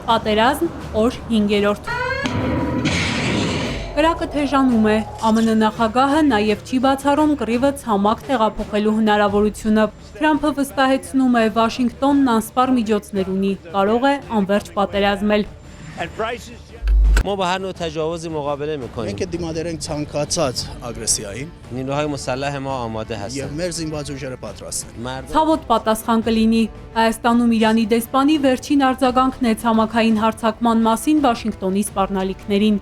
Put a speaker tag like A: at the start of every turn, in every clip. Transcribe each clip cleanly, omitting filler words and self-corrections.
A: Պատերազմ, օր 5-րդ։ Կրակը թեժանում է, ԱՄՆ նախագահը նաև չի բացառում կռիվը ցամաք տեղափոխելու հնարավորությունը։ Թրամփը վստահեցնում է, Վաշինգտոնն անսպառ միջոցներ ունի, կարող է անվերջ պատերազմել։
B: ما با هر نوع تجاوزی مقابله میکنیم.
C: اینکه դիմադրենք ցանկացած ագրեսիային
B: نیروهای مسلح ما آماده هستند.
C: եւ մեր զինված ուժերը պատրաստ են։
A: Ցավոտ պատասխան կլինի։ Հայաստանում Իրանի դեսպանի վերջին արձագանքն է ցամաքային հարձակման մասին Վաշինգտոնի սպառնալիքներին։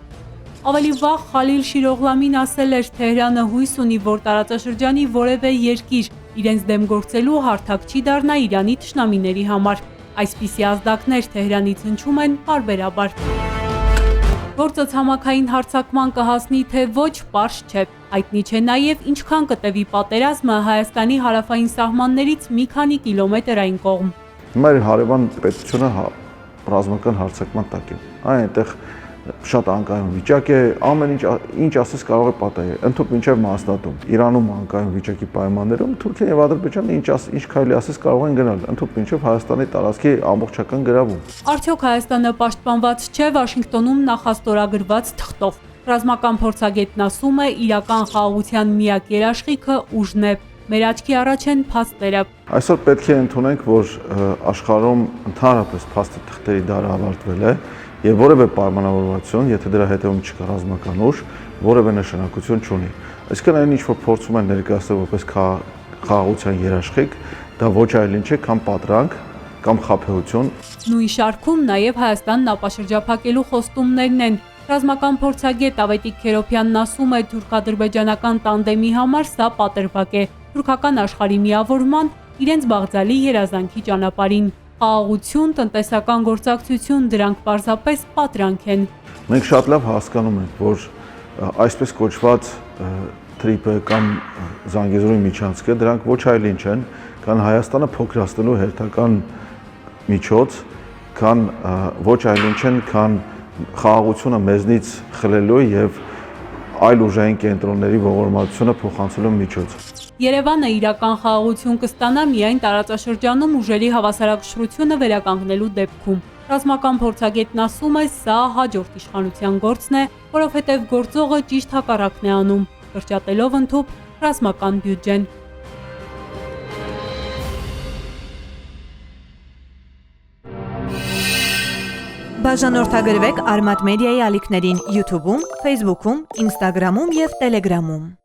A: Ավելի վաղ Խալիլ Շիրօղլամին ասել էր, Թեհրանը հույս ունի, որ տարածաշրջանի որևէ երկիր իրենց դեմ գործելու հարթակ չի դառնա Իրանի թշնամիների համար։ Այսպիսի ազդակներ Թեհրանից հնչում են պարբերաբար։ Գործը ցամաքային հարձակման կհասնի, թե ոչ, պարզ չէ։ Հայտնի չէ նաև ինչքան կտևի պատերազմը Հայաստանի հարավային սահմաններից մի քանի կիլոմետր այն կողմ։
D: Հիմա հարևան պետությունը ռազմական հարձակման տակ է։ Այնտեղ շատ անկայուն վիճակ է, ամեն ինչ ասես կարող է պատահել, ընդհանուր մինչև մասնատում։ Իրանում անկայուն վիճակի պայմաններում Թուրքիան եւ Ադրբեջանը ինչ քայլի ասես կարող են գնալ, ընդհանուր մինչև Հայաստանի տարածքի ամբողջական գրավում։
A: Արդյոք Հայաստանը պաշտպանված չէ Վաշինգտոնում նախաստորագրված թղթով։ Ռազմական փորձագետն ասում է, իրական խաղաղության միակ երաշխիքը ուժն է։ Մեր աչքի առաջ են փաստերը։
D: Այսօր պետք է ընդունենք, որ աշխարհում ընդհանրապես փաստի թղթերի դարը ավարտվել է եւ որևէ պայմանավորվածություն, եթե դրա հետևում չկա ռազմական ուժ, որևէ նշանակություն չունի։ Այսինքն այն ինչ որ փորձում են ներկայացնել որպես խաղաղության երաշխիք, դա ոչ այլ ինչ է, քան պատրանք կամ խաբեություն։
A: Նույն շարքում նաև Հայաստանն ապաշրջափակելու խոստումներն են։ Ռազմական փորձագետ Ավետիք Քերոփյանն ասում է, թուրք-ադրբեջանական տանդեմի համար սա պատրվակ է թուրքական աշխարհի միավորման, իրենց բաղձալի երազանքի ճանապարհին։ Խաղաղություն, տնտեսական գործակցություն, դրանք պարզապես պատրանք են։
D: Մենք շատ լավ հասկանում ենք, որ այսպես կոչված թրիպը կամ Զանգեզուրի միջանցքը դրանք ոչ այլ ինչ են, քան Հայաստանը փոքրացնելու հերթական միջոց, քան ոչ այլ ինչ են, քան խաղաղությունը մեզնից խլելու եւ այլ ուժային կենտրոնների ողորմածությունը փոխանցելու միջոց։
A: Երևանը իրական խաղաղություն կստանա միայն տարածաշրջանում ուժերի հավասարակշռությունը վերականգնելու դեպքում։ Ռազմական փորձագետն ասում է, սա հաջորդ իշխանության գործն է, որովհետև գործողը ճիշտ հակառակն է անում, կրճատելով ընդհուպ ռազմական բյուջեն։
E: Բաժանորդագրվեք Արմատ մեդիայի ալիքներին YouTube-ում, Facebook-ում, Instagram-ում և Telegram-ում։